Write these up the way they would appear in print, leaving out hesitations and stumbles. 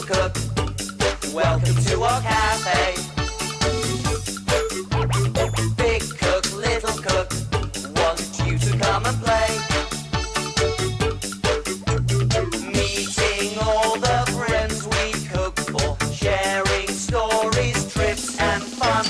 cook. Welcome to our cafe. Big cook, little cook, want you to come and play. Meeting all the friends we cook for, sharing stories, trips and fun.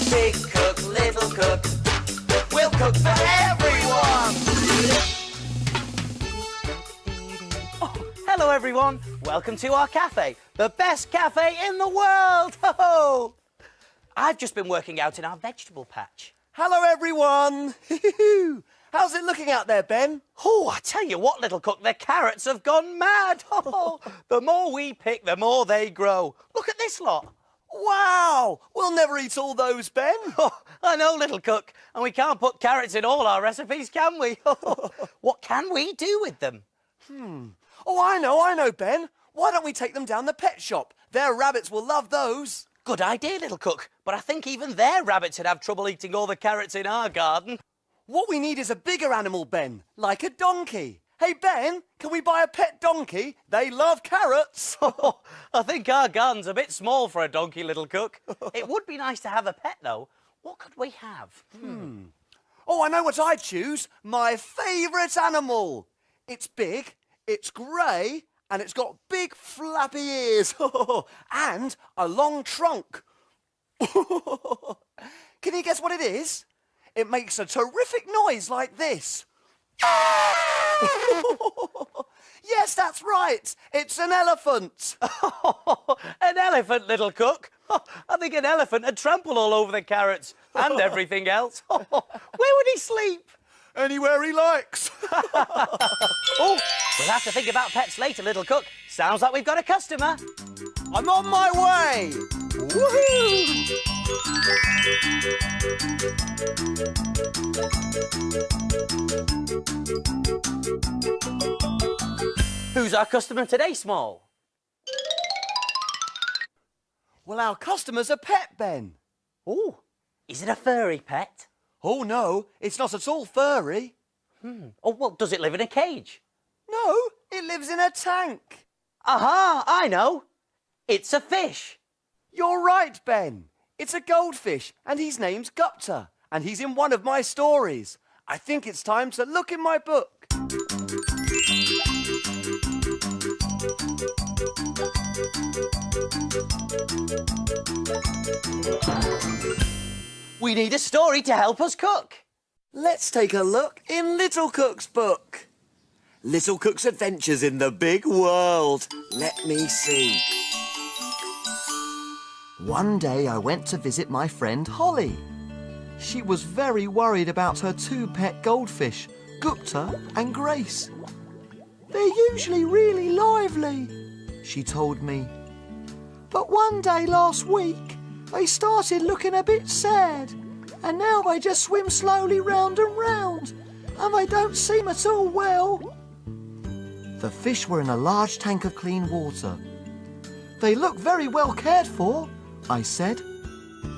Big cook, little cook, we'll cook for everyone. Hello everyone, welcome to our cafe, the best cafe in the world! Ho-ho! I've just been working out in our vegetable patch. Hello everyone! How's it looking out there, Ben? Oh, I tell you what, little cook, the carrots have gone mad! Oh, the more we pick, the more they grow. Look at this lot. Wow! We'll never eat all those, Ben. Oh, I know, little cook, and we can't put carrots in all our recipes, can we? What can we do with them? Oh, I know, Ben. Why don't we take them down the pet shop? Their rabbits will love those. Good idea, little cook, but I think even their rabbits would have trouble eating all the carrots in our garden. What we need is a bigger animal, Ben, like a donkey. Hey, Ben, can we buy a pet donkey? They love carrots. I think our garden's a bit small for a donkey, little cook. It would be nice to have a pet, though. What could we have? Oh, I know what I'd choose. My favourite animal. It's big, it's grey, and it's got big flappy ears. And a long trunk. Can you guess what it is? It makes a terrific noise like this. Yes, that's right. It's an elephant. An elephant, little cook. I think an elephant would trample all over the carrots and everything else. Where would he sleep? Anywhere he likes. Oh, we'll have to think about pets later, little cook. Sounds like we've got a customer. I'm on my way. Woohoo! Who's our customer today, Small? Well, our customer's a pet, Ben. Oh, is it a furry pet? Oh, no, it's not at all furry. Oh, well, does it live in a cage? No, it lives in a tank. Aha, I know. It's a fish. You're right, Ben. It's a goldfish, and his name's Gupta, and he's in one of my stories. I think it's time to look in my book. We need a story to help us cook. Let's take a look in Little Cook's book. Little Cook's Adventures in the Big World. Let me see. One day I went to visit my friend Holly. She was very worried about her two pet goldfish, Gupta and Grace. They're usually really lively, she told me. But one day last week, they started looking a bit sad, and now they just swim slowly round and round, and they don't seem at all well. The fish were in a large tank of clean water. They look very well cared for, I said.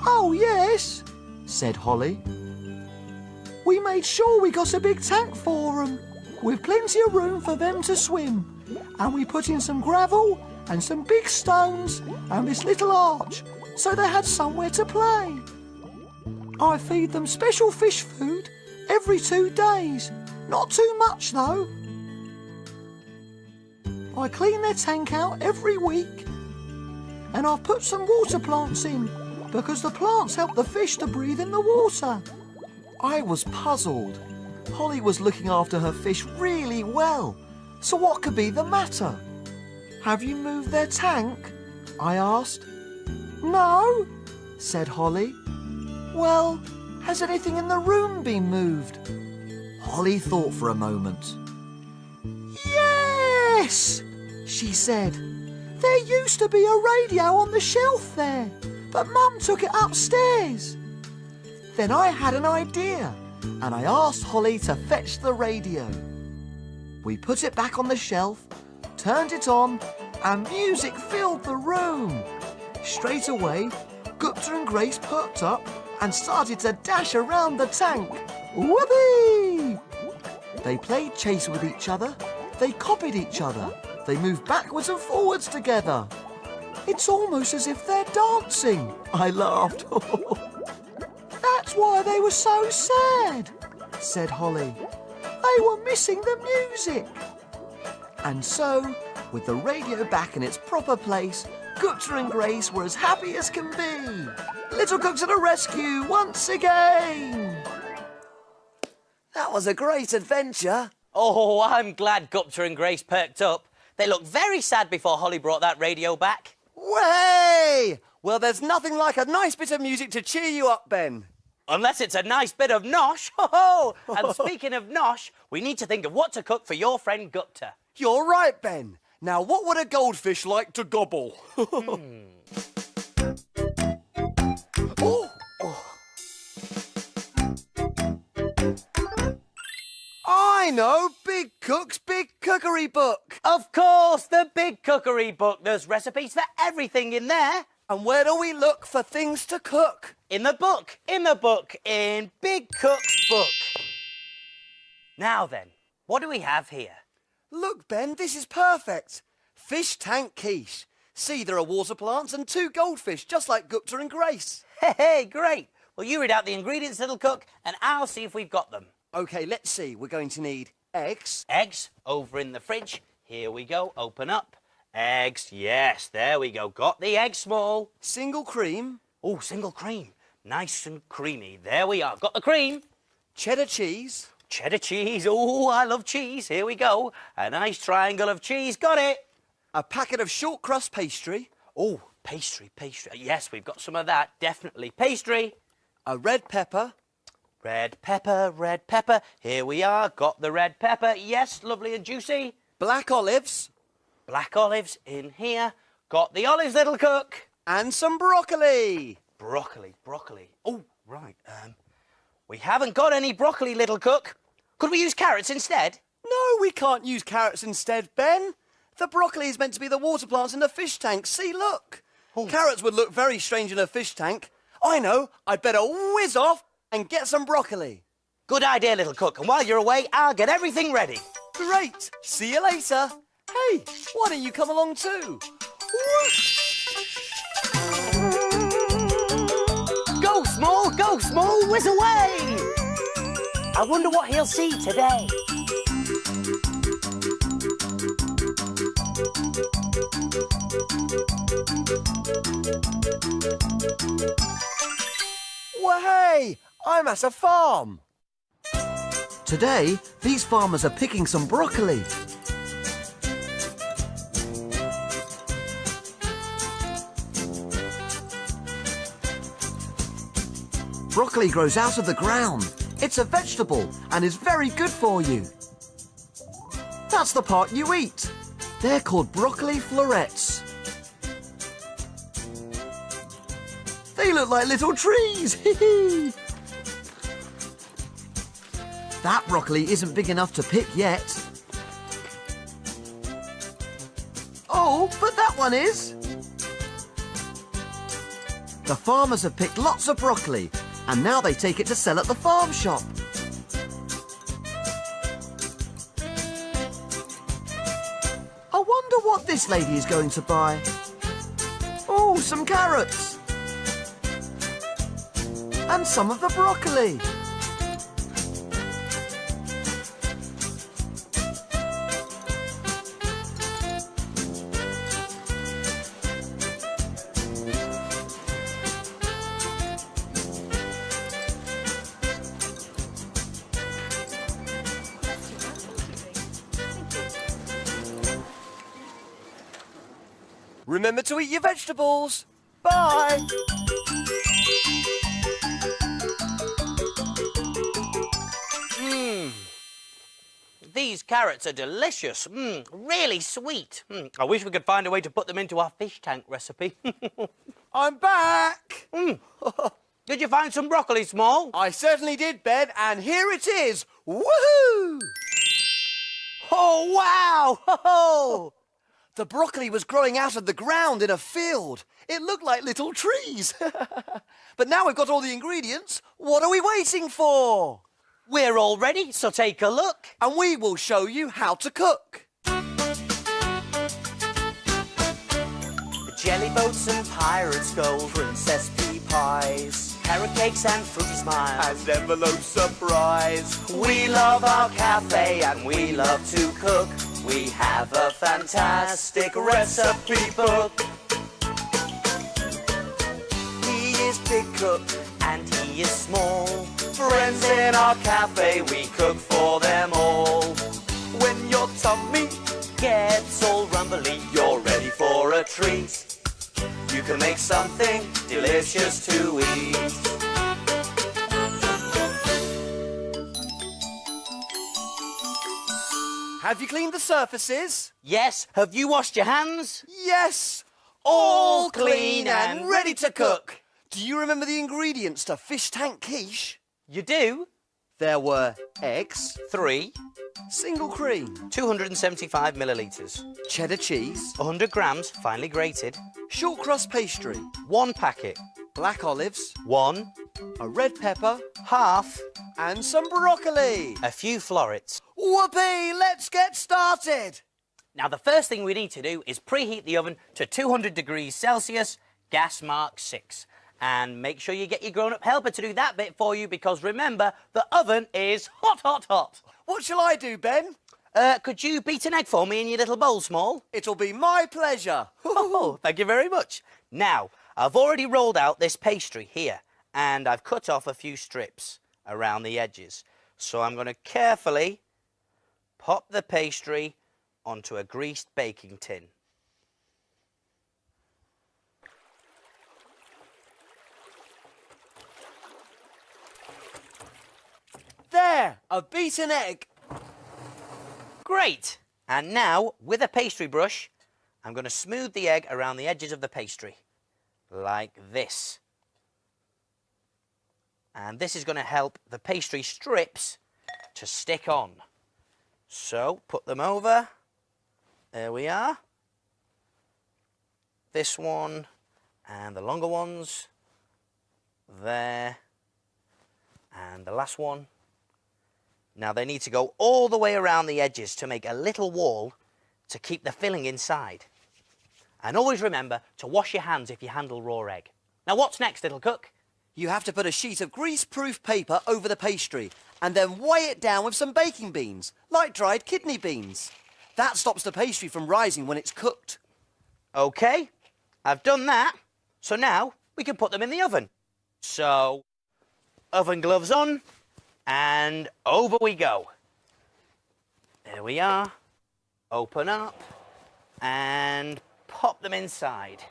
Oh, yes, said Holly. We made sure we got a big tank for them, with plenty of room for them to swim, and we put in some gravel and some big stones and this little arch, so they had somewhere to play. I feed them special fish food every 2 days. Not too much, though. I clean their tank out every week. And I've put some water plants in, because the plants help the fish to breathe in the water. I was puzzled. Holly was looking after her fish really well. So what could be the matter? Have you moved their tank? I asked. No, said Holly. Well, has anything in the room been moved? Holly thought for a moment. Yes, she said. There used to be a radio on the shelf there, but Mum took it upstairs. Then I had an idea, and I asked Holly to fetch the radio. We put it back on the shelf, turned it on, and music filled the room. Straight away, Gupta and Grace perked up and started to dash around the tank. Whoopee! They played chase with each other. They copied each other. They moved backwards and forwards together. It's almost as if they're dancing. I laughed. That's why they were so sad, said Holly. They were missing the music. And so, with the radio back in its proper place, Gupta and Grace were as happy as can be. Little Cook to the rescue once again. That was a great adventure. Oh, I'm glad Gupta and Grace perked up. They looked very sad before Holly brought that radio back. Way! Well, there's nothing like a nice bit of music to cheer you up, Ben. Unless it's a nice bit of nosh. Ho-ho! And speaking of nosh, we need to think of what to cook for your friend Gupta. You're right, Ben. Now, what would a goldfish like to gobble? Oh. I know! Big Cook's Big Cookery book. Of course, the Big Cookery book. There's recipes for everything in there. And where do we look for things to cook? In the book, in Big Cook's book. Now then, what do we have here? Look, Ben, this is perfect. Fish Tank Quiche. See, there are water plants and 2 goldfish, just like Gupta and Grace. Hey, great. Well, you read out the ingredients, little cook, and I'll see if we've got them. OK, let's see. We're going to need eggs. Eggs, over in the fridge. Here we go, open up. Eggs, yes, there we go. Got the egg small. Single cream. Oh, single cream. Nice and creamy. There we are. Got the cream. Cheddar cheese. Cheddar cheese. Oh, I love cheese. Here we go. A nice triangle of cheese. Got it. A packet of short crust pastry. Oh, pastry. Yes, we've got some of that. Definitely. Pastry. A red pepper. Red pepper. Here we are. Got the red pepper. Yes, lovely and juicy. Black olives. Black olives in here. Got the olives, little cook. And some broccoli. Broccoli. Oh, right. We haven't got any broccoli, little cook. Could we use carrots instead? No, we can't use carrots instead, Ben. The broccoli is meant to be the water plants in the fish tank. See, look. Oh. Carrots would look very strange in a fish tank. I know. I'd better whiz off and get some broccoli. Good idea, little cook. And while you're away, I'll get everything ready. Great. See you later. Hey, why don't you come along too? Go, Small, whiz away! I wonder what he'll see today. Well, hey, I'm at a farm. Today, these farmers are picking some broccoli. Broccoli grows out of the ground. It's a vegetable and is very good for you. That's the part you eat. They're called broccoli florets. They look like little trees. That broccoli isn't big enough to pick yet. Oh, but that one is. The farmers have picked lots of broccoli, and now they take it to sell at the farm shop. I wonder what this lady is going to buy. Oh, some carrots. And some of the broccoli. Remember to eat your vegetables. Bye. These carrots are delicious. Really sweet. I wish we could find a way to put them into our fish tank recipe. I'm back. Did you find some broccoli, Small? I certainly did, Ben, and here it is. Woohoo! Oh, wow! Ho-ho! The broccoli was growing out of the ground in a field. It looked like little trees. But now we've got all the ingredients. What are we waiting for? We're all ready, so take a look. And we will show you how to cook. Jelly boats and pirates' gold, princess pea pies, carrot cakes and fruity smiles, And envelope surprise. We love our cafe and we love to cook. We have a fantastic recipe book. He is big cook and he is small. Friends in our cafe, we cook for them all. When your tummy gets all rumbly, you're ready for a treat. You can make something delicious to eat. Have you cleaned the surfaces? Yes, have you washed your hands? Yes! All clean and ready to cook. Do you remember the ingredients to fish tank quiche? You do? There were eggs, 3, single cream, 275 millilitres, cheddar cheese, 100 grams finely grated, short crust pastry, 1 packet, black olives, 1, a red pepper, half, and some broccoli. a few florets. Whoopee! Let's get started! Now the first thing we need to do is preheat the oven to 200 degrees Celsius, gas mark 6. And make sure you get your grown-up helper to do that bit for you, because remember, the oven is hot, hot, hot. What shall I do, Ben? Could you beat an egg for me in your little bowl, Small? It'll be my pleasure. Oh, thank you very much. Now, I've already rolled out this pastry here, and I've cut off a few strips around the edges. So I'm going to carefully pop the pastry onto a greased baking tin. There, a beaten egg. Great! And now, with a pastry brush, I'm going to smooth the egg around the edges of the pastry, like this. And this is going to help the pastry strips to stick on. So, put them over. There we are. This one, and the longer ones. There. And the last one. Now they need to go all the way around the edges to make a little wall to keep the filling inside. And always remember to wash your hands if you handle raw egg. Now what's next, little cook? You have to put a sheet of grease-proof paper over the pastry and then weigh it down with some baking beans, like dried kidney beans. That stops the pastry from rising when it's cooked. Okay, I've done that. So now we can put them in the oven. So, oven gloves on. And over we go. There we are. Open up and pop them inside.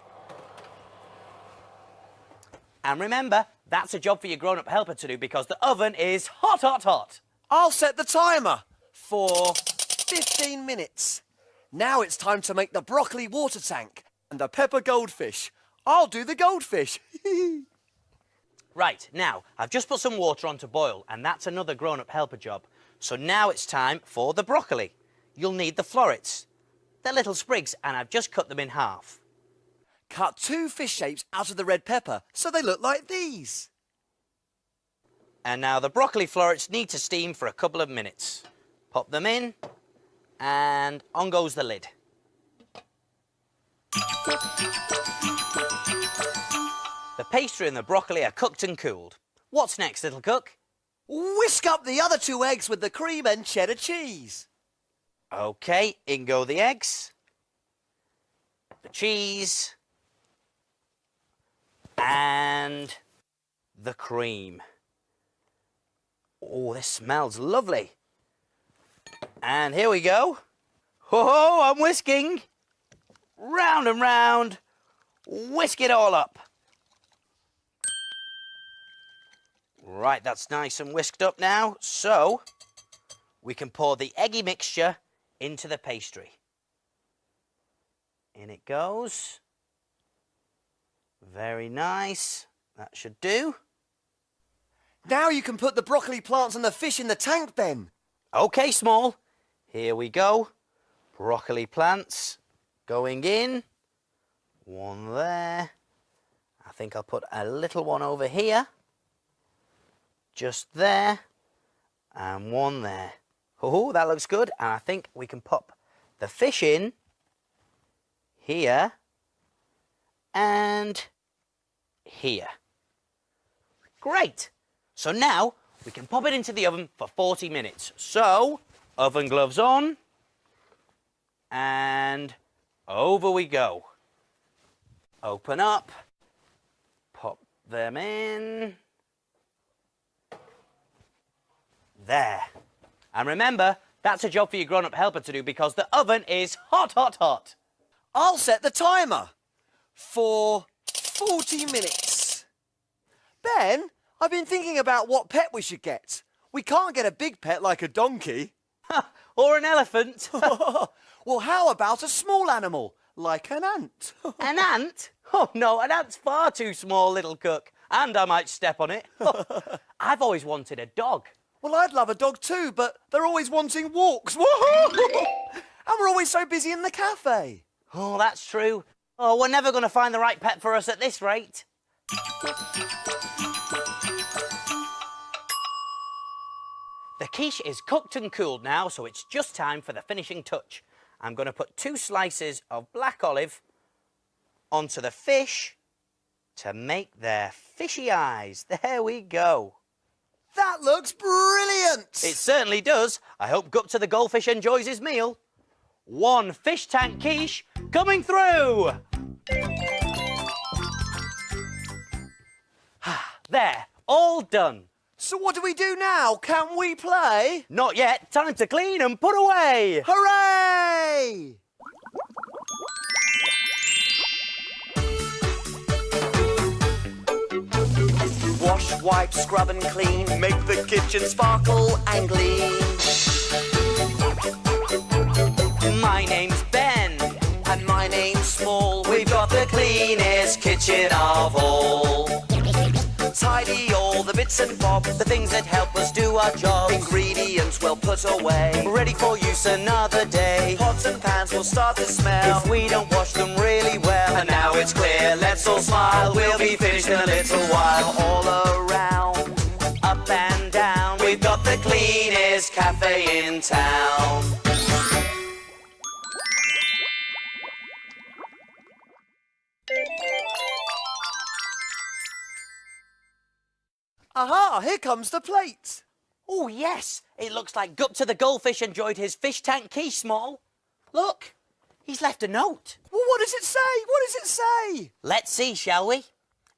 And remember, that's a job for your grown-up helper to do, because the oven is hot, hot, hot. I'll set the timer for 15 minutes. Now it's time to make the broccoli water tank and the pepper goldfish. I'll do the goldfish. Right, now, I've just put some water on to boil, and that's another grown-up helper job. So now it's time for the broccoli. You'll need the florets. They're little sprigs, and I've just cut them in half. Cut 2 fish shapes out of the red pepper so they look like these. And now the broccoli florets need to steam for a couple of minutes. Pop them in, and on goes the lid. The pastry and the broccoli are cooked and cooled. What's next, little cook? Whisk up the other 2 eggs with the cream and cheddar cheese. Okay, in go the eggs, the cheese, and the cream. Oh, this smells lovely. And here we go. Ho-ho, I'm whisking. Round and round. Whisk it all up. Right, that's nice and whisked up now. So, we can pour the eggy mixture into the pastry. In it goes. Very nice. That should do. Now you can put the broccoli plants and the fish in the tank, Ben. Okay, Small. Here we go. Broccoli plants going in. One there. I think I'll put a little one over here. Just there. And one there. Oh, that looks good. And I think we can pop the fish in here. and here. Great. So now we can pop it into the oven for 40 minutes. So, oven gloves on, and over we go. Open up, pop them in. There. And remember, that's a job for your grown-up helper to do because the oven is hot, hot, hot. I'll set the timer for 40 minutes. Ben, I've been thinking about what pet we should get. We can't get a big pet like a donkey. Or an elephant. Well, how about a small animal, like an ant? An ant? Oh, no, an ant's far too small, little cook. And I might step on it. I've always wanted a dog. Well, I'd love a dog too, but they're always wanting walks. Woohoo! And we're always so busy in the cafe. Oh, that's true. Oh, we're never going to find the right pet for us at this rate. The quiche is cooked and cooled now, so it's just time for the finishing touch. I'm going to put 2 slices of black olive onto the fish to make their fishy eyes. There we go. That looks brilliant! It certainly does. I hope Gupta the Goldfish enjoys his meal. 1 fish tank quiche coming through. There, all done. So what do we do now? Can we play? Not yet. Time to clean and put away. Hooray! Wash, wipe, scrub and clean. Make the kitchen sparkle and gleam. My name's Ben. And my name's Small. We've got the cleanest kitchen of all. Tidy all the bits and bobs, the things that help us do our jobs. Ingredients well put away, Ready for use another day. pots and pans will start to smell. If we don't wash them really well. And now it's clear, let's all smile. We'll be finished in a little while. All around, Up and down. we've got the cleanest cafe in town. Aha, here comes the plate. Oh, yes. It looks like Gupta the Goldfish enjoyed his fish tank quiche, Small. Look, he's left a note. Well, what does it say? What does it say? Let's see, shall we?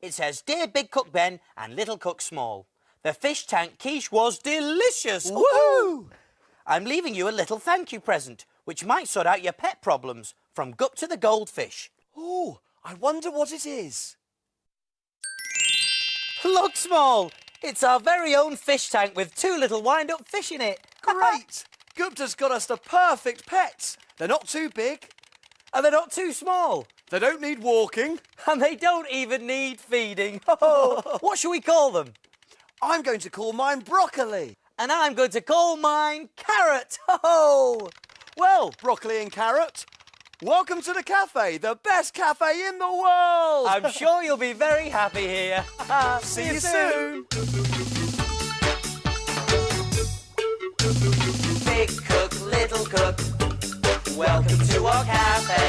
It says, Dear Big Cook Ben and Little Cook Small, the fish tank quiche was delicious. Woohoo! I'm leaving you a little thank you present, which might sort out your pet problems, from Gupta the Goldfish. Oh, I wonder what it is. Look, Small, it's our very own fish tank with 2 little wind-up fish in it. Great! Gupta's got us the perfect pets. They're not too big. And they're not too small. They don't need walking. And they don't even need feeding. Oh, what should we call them? I'm going to call mine Broccoli. And I'm going to call mine Carrot. Oh, Well, Broccoli and Carrot, welcome to the cafe, the best cafe in the world. I'm sure you'll be very happy here. See you soon. Big cook, little cook, welcome to our cafe.